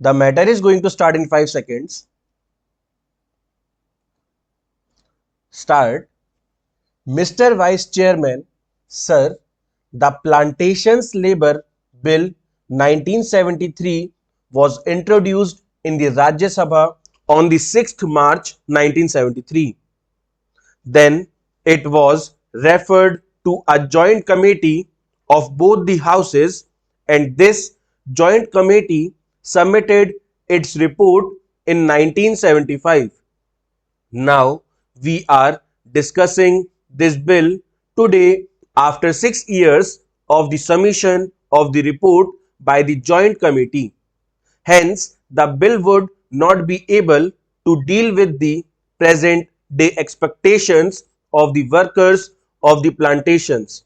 The matter is going to start in 5 seconds. Start. Mr. Vice Chairman, Sir, the Plantations Labour Bill 1973 was introduced in the Rajya Sabha on the 6th March 1973. Then it was referred to a joint committee of both the houses, and this joint committee submitted its report in 1975. Now we are discussing this bill today after 6 years of the submission of the report by the joint committee. Hence, the bill would not be able to deal with the present day expectations of the workers of the plantations.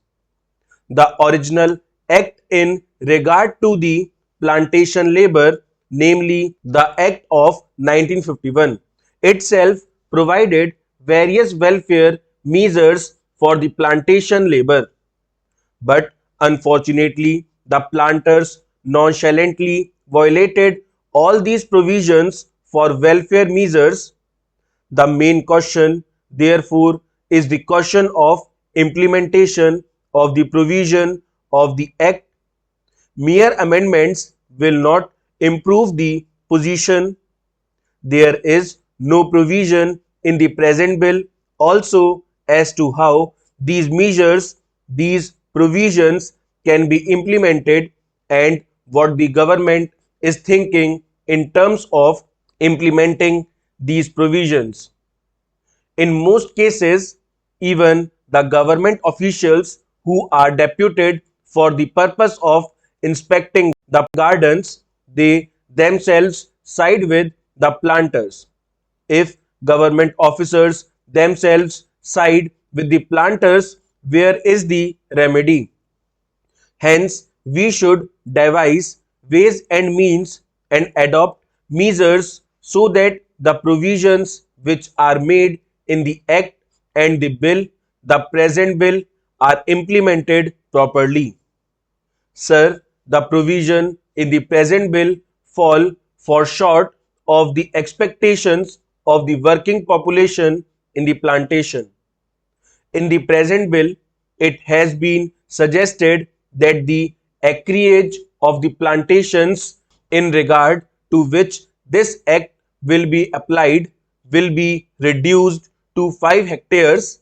The original act in regard to the plantation labor, namely the Act of 1951, itself provided various welfare measures for the plantation labor. But unfortunately, the planters nonchalantly violated all these provisions for welfare measures. The main question, therefore, is the question of implementation of the provision of the Act. Mere amendments will not improve the position. There is no provision in the present bill also as to how these provisions can be implemented and what the government is thinking in terms of implementing these provisions. In most cases, even the government officials who are deputed for the purpose of inspecting the gardens, they themselves side with the planters. If government officers themselves side with the planters, where is the remedy? Hence, we should devise ways and means and adopt measures so that the provisions which are made in the Act and the bill, the present bill, are implemented properly. Sir, the provision in the present bill fall for short of the expectations of the working population in the plantation. In the present bill, it has been suggested that the acreage of the plantations in regard to which this act will be applied will be reduced to 5 hectares,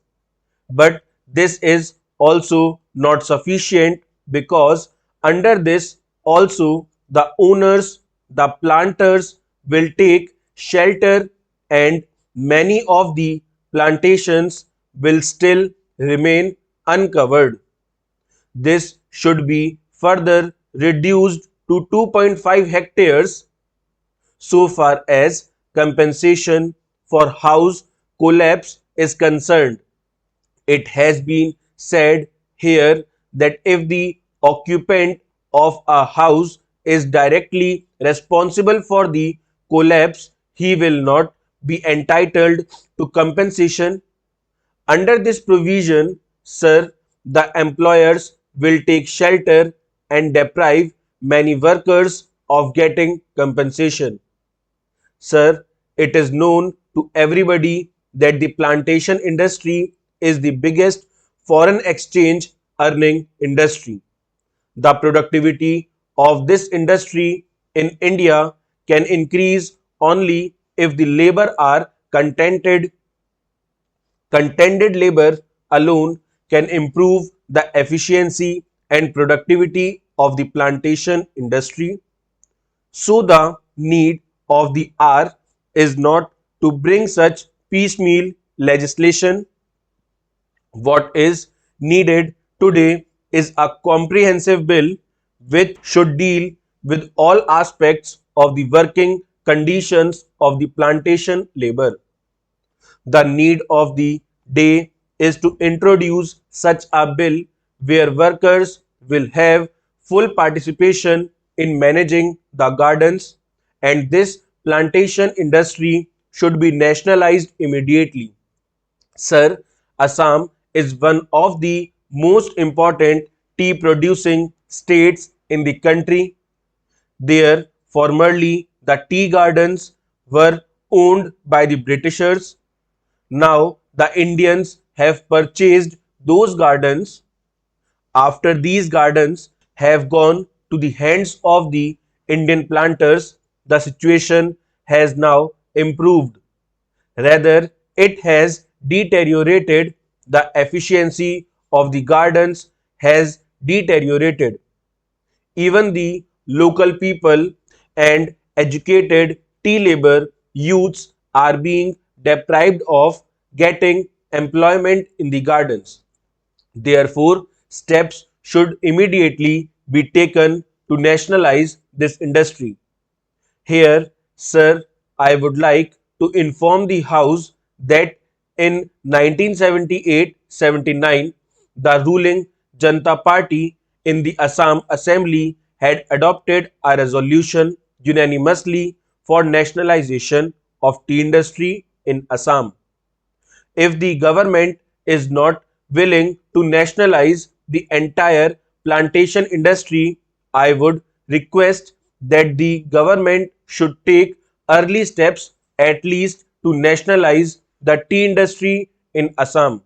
but this is also not sufficient because under this also the owners, the planters will take shelter and many of the plantations will still remain uncovered. This should be further reduced to 2.5 hectares. So far as compensation for house collapse is concerned, it has been said here that if the occupant of a house is directly responsible for the collapse, he will not be entitled to compensation. Under this provision, sir, the employers will take shelter and deprive many workers of getting compensation. Sir, it is known to everybody that the plantation industry is the biggest foreign exchange earning industry. The productivity of this industry in India can increase only if the labor are contented. Contented labor alone can improve the efficiency and productivity of the plantation industry. So the need of the hour is not to bring such piecemeal legislation. What is needed today is a comprehensive bill which should deal with all aspects of the working conditions of the plantation labor. The need of the day is to introduce such a bill where workers will have full participation in managing the gardens, and this plantation industry should be nationalized immediately. Sir, Assam is one of the most important tea producing states in the country. There, formerly the tea gardens were owned by the Britishers. Now the Indians have purchased those gardens. After these gardens have gone to the hands of the Indian planters, the situation has now improved. Rather, it has deteriorated. The efficiency of the gardens has deteriorated. Even the local people and educated tea labor youths are being deprived of getting employment in the gardens. Therefore, steps should immediately be taken to nationalize this industry. Here, sir, I would like to inform the House that in 1978-79, the ruling Janata Party in the Assam Assembly had adopted a resolution unanimously for nationalization of tea industry in Assam. If the government is not willing to nationalize the entire plantation industry, I would request that the government should take early steps at least to nationalize the tea industry in Assam.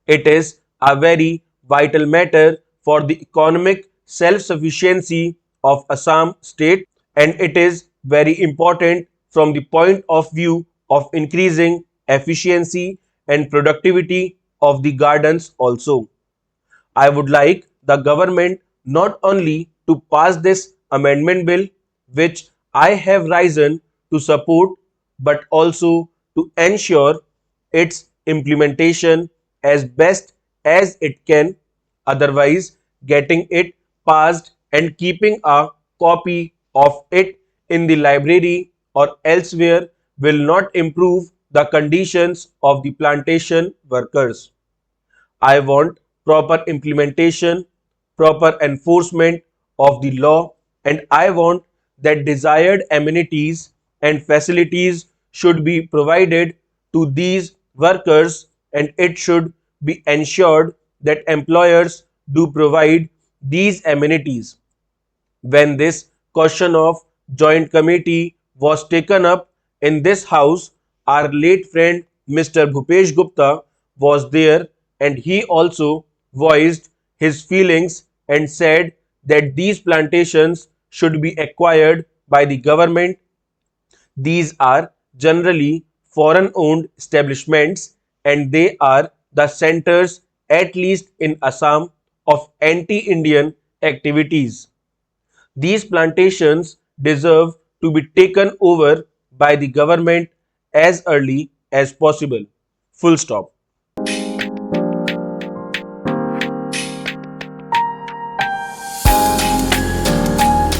It is a very vital matter for the economic self-sufficiency of Assam state, and it is very important from the point of view of increasing efficiency and productivity of the gardens also. I would like the government not only to pass this amendment bill, which I have risen to support, but also to ensure its implementation as best as it can. Otherwise, getting it passed and keeping a copy of it in the library or elsewhere will not improve the conditions of the plantation workers. I want proper implementation, proper enforcement of the law, and I want that desired amenities and facilities should be provided to these workers, and it should be ensured that employers do provide these amenities. When this question of joint committee was taken up in this house, our late friend Mr. Bhupesh Gupta was there, and he also voiced his feelings and said that these plantations should be acquired by the government. These are generally foreign owned establishments, and they are the centers, at least in Assam, of anti Indian activities. These plantations deserve to be taken over by the government as early as possible. Full stop.